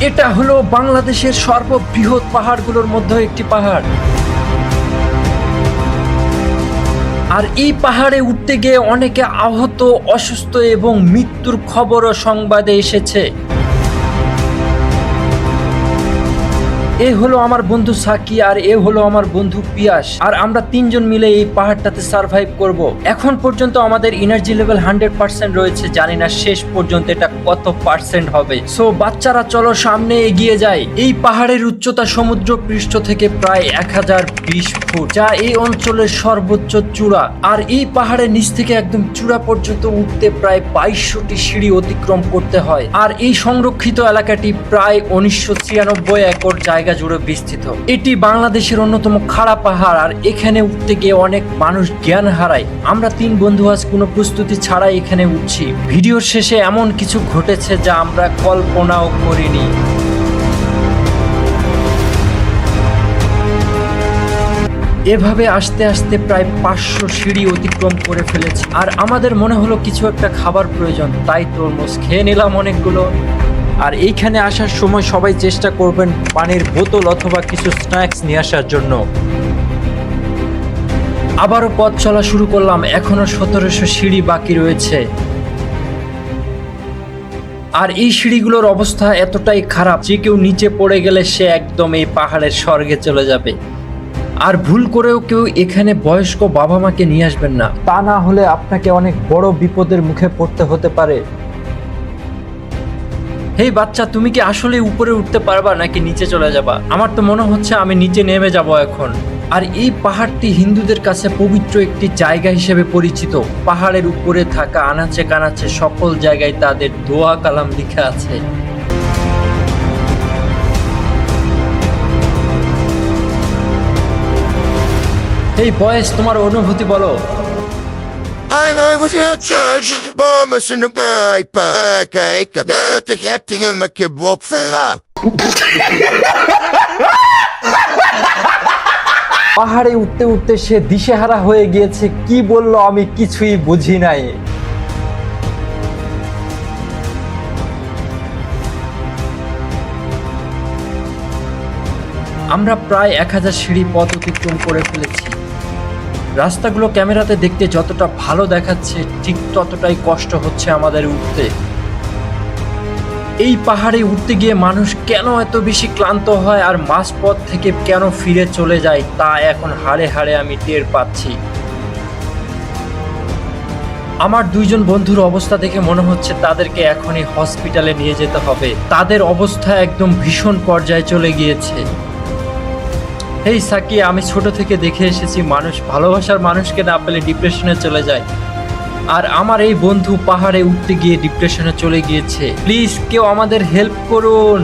এটা হলো বাংলাদেশের সর্ববৃহৎ পাহাড়গুলোর মধ্যে একটি পাহাড়। আর এই পাহাড়ে উঠতে গিয়ে অনেকে আহত, অসুস্থ এবং মৃত্যুর খবরও সংবাদে এসেছে। এ হলো আমার বন্ধু সাকি আর এ হলো আমার বন্ধু পিয়াস, আর আমরা তিনজন মিলে এই পাহাড়টাতে সার্ভাইভ করব। এখন পর্যন্ত আমাদের এনার্জি লেভেল 100% রয়েছে, জানি না শেষ পর্যন্ত এটা কত পার্সেন্ট হবে। সো বাচ্চারা চলো সামনে এগিয়ে যাই। এই পাহাড়ের উচ্চতা সমুদ্র পৃষ্ঠ থেকে প্রায় 1020 ফুট, যা এই অঞ্চলের সর্বোচ্চ চূড়া। আর এই পাহাড়ের নিচ থেকে একদম চূড়া পর্যন্ত উঠতে প্রায় 2200টি সিঁড়ি অতিক্রম করতে হয়। আর এই সংরক্ষিত এলাকাটি প্রায় 1993 একর জায়গা জুড়ে বিস্তৃত। এটি বাংলাদেশের অন্যতম খাড়া পাহাড়, আর এখানে উঠতে গিয়ে অনেক মানুষ জ্ঞান হারায়। আমরা তিন বন্ধু আজ কোনো প্রস্তুতি ছাড়াই এখানে উঠছি। ভিডিওর শেষে এমন কিছু ঘটেছে যা আমরা কল্পনাও করিনি। এভাবে আস্তে আস্তে প্রায় 500 সিঁড়ি অতিক্রম করে ফেলেছি, আর আমাদের মনে হলো কিছু একটা খাবার প্রয়োজন, তাই তরমুজ খেয়ে নিলাম অনেকগুলো। আর এইখানে আসার সময় সবাই চেষ্টা করবেন পানির বোতল অথবা কিছু স্ন্যাক্স নিয়ে আসার জন্য। আবারও পথ চলা শুরু করলাম, এখনো 1700 সিঁড়ি বাকি রয়েছে। আর এই সিঁড়িগুলোর অবস্থা এতটাই খারাপ যে কেউ নিচে পড়ে গেলে সে একদম এই পাহাড়ের স্বর্গে চলে যাবে। আর ভুল করেও কেউ এখানে বয়স্ক বাবা মাকে নিয়ে আসবেন না, তা না হলে আপনাকে অনেক বড় বিপদের মুখে পড়তে হতে পারে। হেই বাচ্চা, তুমি কি আসলে উপরে উঠতে পারবা নাকি নিচে চলে যাবা? আমার তো মনে হচ্ছে আমি নিচে নেমে যাব এখন। আর এই পাহাড়টি হিন্দুদের কাছে পবিত্র একটি জায়গা হিসেবে পরিচিত। পাহাড়ের উপরে থাকা আনাচে কানাচে সকল জায়গায় তাদের দোয়া কালাম লেখা আছে। এই বয়েস, তোমার অনুভূতি বলো। I was in charge of the bombers in the backpack. The captain and the kid woke up. পাহাড়ে উঠতে উঠতে সে দিশেহারা হয়ে গিয়েছে, কি বললো আমি কিছুই বুঝি নাই। আমরা প্রায় 1000 সিঁড়ি পথ অতিক্রম করে ফেলেছি। রাস্তাগুলো ক্যামেরাতে দেখতে যতটা ভালো দেখাচ্ছে ঠিক ততটাই কষ্ট হচ্ছে আমাদের উঠতে। এই পাহাড়ে উঠতে গিয়ে মানুষ কেন এত বেশি ক্লান্ত হয় আর মাঝপথ থেকে কেন ফিরে চলে যায় তা এখন হাড়ে হাড়ে আমি টের পাচ্ছি। আমার দুইজন বন্ধুর অবস্থা দেখে মনে হচ্ছে তাদেরকে এখনই হসপিটালে নিয়ে যেতে হবে। তাদের অবস্থা একদম ভীষণ পর্যায়ে চলে গিয়েছে। এই সাকি, আমি ছোট থেকে দেখে এসেছি মানুষ ভালোবাসার মানুষকে না পেলে ডিপ্রেশনে চলে যায়, আর আমার এই বন্ধু পাহাড়ে উঠতে গিয়ে ডিপ্রেশনে চলে গিয়েছে। প্লিজ কেউ আমাদের হেল্প করুন।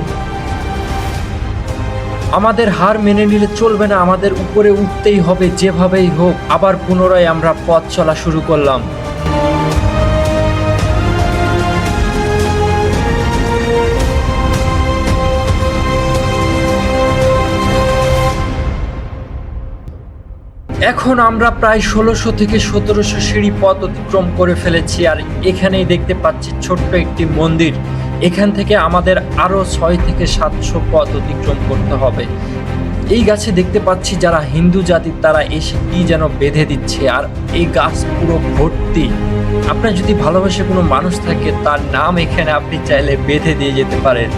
আমাদের হার মেনে নিলে চলবে না, আমাদের উপরে উঠতেই হবে যেভাবেই হোক। আবার পুনরায় আমরা পথ চলা শুরু করলাম। এখন আমরা প্রায় 1600 থেকে 1700 সিঁড়ি পথ অতিক্রম করে ফেলেছি, আর এখানেই দেখতে পাচ্ছি ছোট্ট একটি মন্দির। এখান থেকে আমাদের আরো 6 থেকে 700 পথ অতিক্রম করতে হবে। এই গাছে দেখতে পাচ্ছি যারা হিন্দু জাতির তারা এসে কি যেন বেঁধে দিচ্ছে, আর এই গাছ পুরো ভর্তি। আপনার যদি ভালোবাসে কোনো মানুষ থাকে তার নাম এখানে আপনি চাইলে বেঁধে দিয়ে যেতে পারেন।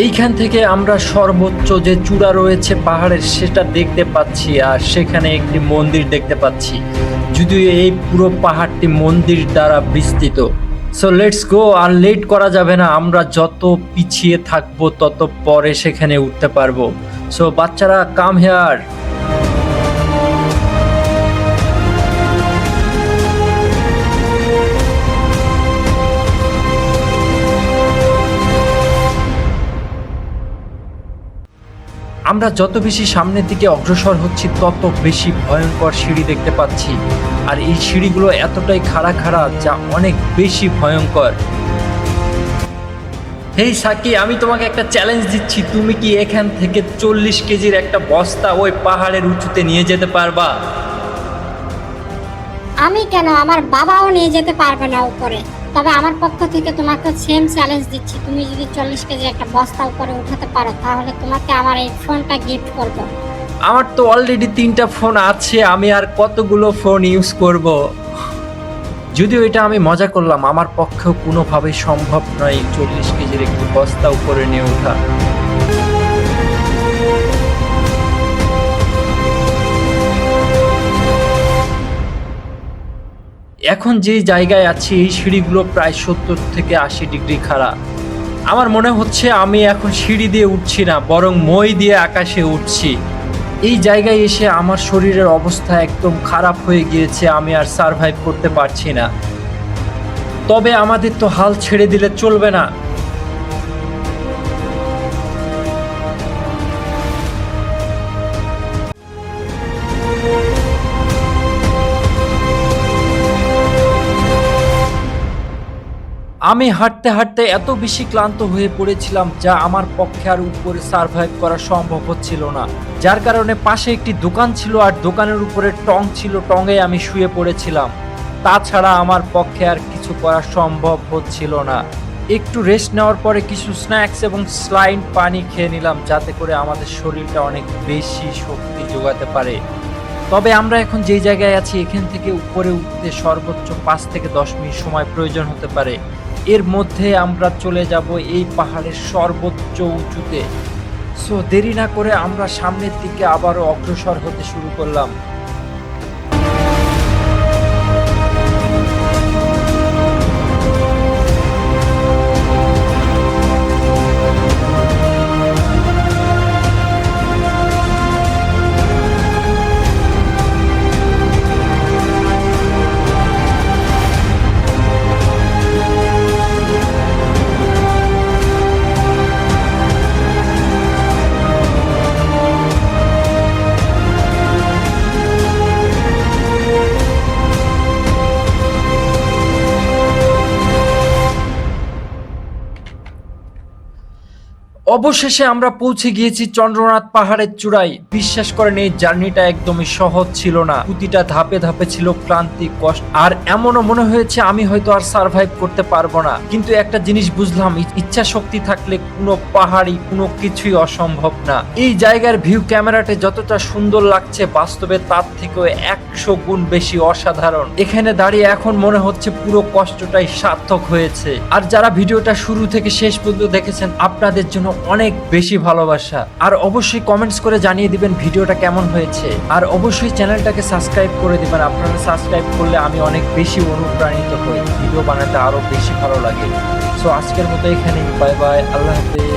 এইখান থেকে আমরা সর্বোচ্চ যে চূড়া রয়েছে পাহাড়ের সেটা দেখতে পাচ্ছি, আর সেখানে একটি মন্দির দেখতে পাচ্ছি, যদিও এই পুরো পাহাড়টি মন্দির দ্বারা বিস্তৃত। সো লেটস গো, আর লেট করা যাবে না। আমরা যত পিছিয়ে থাকবো তত পরে সেখানে উঠতে পারবো। সো বাচ্চারা, কাম হেয়ার। আমরা যত বেশি সামনের দিকে অগ্রসর হচ্ছি তত বেশি ভয়ঙ্কর সিঁড়ি দেখতে পাচ্ছি, আর এই সিঁড়িগুলো এতটাই খাড়া খাড়া যা অনেক বেশি ভয়ঙ্কর। হেই সাকি, আমি তোমাকে একটা চ্যালেঞ্জ দিচ্ছি, তুমি কি এখান থেকে 40 কেজির একটা বস্তা ওই পাহাড়ের উঁচুতে নিয়ে যেতে পারবা? আমি কেন, আমার বাবাও নিয়ে যেতে পারবে না উপরে। তবে আমার পক্ষ থেকে তোমাকে সেম চ্যালেঞ্জ দিচ্ছি, তুমি যদি 40 কেজি একটা বস্তা উপরে উঠাতে পারো তাহলে তোমাকে আমার এই ফোনটা গিফট করব। আমার তো অলরেডি 3টা ফোন আছে, আমি আর কতগুলো ফোন ইউজ করব। যদিও এটা আমি মজা করলাম, আমার পক্ষেও কোনোভাবেই সম্ভব নয় 40 কেজির একটি বস্তা উপরে নিয়ে ওঠা। এখন যে জায়গায় আছি এই সিঁড়িগুলো প্রায় 70 থেকে 80 ডিগ্রি খাড়া। আমার মনে হচ্ছে আমি এখন সিঁড়ি দিয়ে উঠছি না, বরং মই দিয়ে আকাশে উঠছি। এই জায়গায় এসে আমার শরীরের অবস্থা একদম খারাপ হয়ে গিয়েছে, আমি আর সারভাইভ করতে পারছি না। তবে আমাদের তো হাল ছেড়ে দিলে চলবে না। আমি হাঁটতে হাঁটতে এত বেশি ক্লান্ত হয়ে পড়েছিলাম যা আমার পক্ষে আর উপরে সারভাইভ করা সম্ভব হচ্ছিল না, যার কারণে পাশে একটি দোকান ছিল আর দোকানের উপরে টং ছিল, টঙে আমি শুয়ে পড়েছিলাম। তাছাড়া আমার পক্ষে আর কিছু করা সম্ভব হচ্ছিল না। একটু রেস্ট নেওয়ার পরে কিছু স্ন্যাক্স এবং স্লাইন পানি খেয়ে নিলাম, যাতে করে আমাদের শরীরটা অনেক বেশি শক্তি যোগাতে পারে। তবে আমরা এখন যেই জায়গায় আছি এখান থেকে উপরে উঠতে সর্বোচ্চ 5 থেকে 10 মিনিট সময় প্রয়োজন হতে পারে। এর মধ্যে আমরা চলে যাব এই পাহাড়ের সর্বোচ্চ উঁচুতে। সো দেরি না করে আমরা সামনের দিকে আবারও অগ্রসর হতে শুরু করলাম। অবশেষে আমরা পৌঁছে গিয়েছি চন্দ্রনাথ পাহাড়ের চূড়ায়। বিশ্বাস করেন এই জার্নিটা একদমই সহজ ছিল না, প্রতিটা ধাপে ধাপে ছিল ক্লান্তি, কষ্ট, আর এমনও মনে হয়েছে আমি হয়তো আর সার্ভাইভ করতে পারবো না। কিন্তু একটা জিনিস বুঝলাম, ইচ্ছা শক্তি থাকলে কোনো পাহাড়ি কোনো কিছুই অসম্ভব না। এই জায়গার ভিউ ক্যামেরাতে যতটা সুন্দর লাগছে বাস্তবে তার থেকেও 100 গুণ বেশি অসাধারণ। এখানে দাঁড়িয়ে এখন মনে হচ্ছে পুরো কষ্টটাই সার্থক হয়েছে। আর যারা ভিডিওটা শুরু থেকে শেষ পর্যন্ত দেখেছেন আপনাদের জন্য অনেক বেশি ভালোবাসা। আর অবশ্যই কমেন্টস করে জানিয়ে দিবেন ভিডিওটা কেমন হয়েছে। আর অবশ্যই চ্যানেলটাকে সাবস্ক্রাইব করে দিবেন, আপনারা সাবস্ক্রাইব করলে আমি অনেক বেশি অনুপ্রাণিত হই, ভিডিও বানাতে আরো বেশি ভালো লাগে। সো আজকের মতো এখানেই, বাই বাই, আল্লাহ হাফেজ।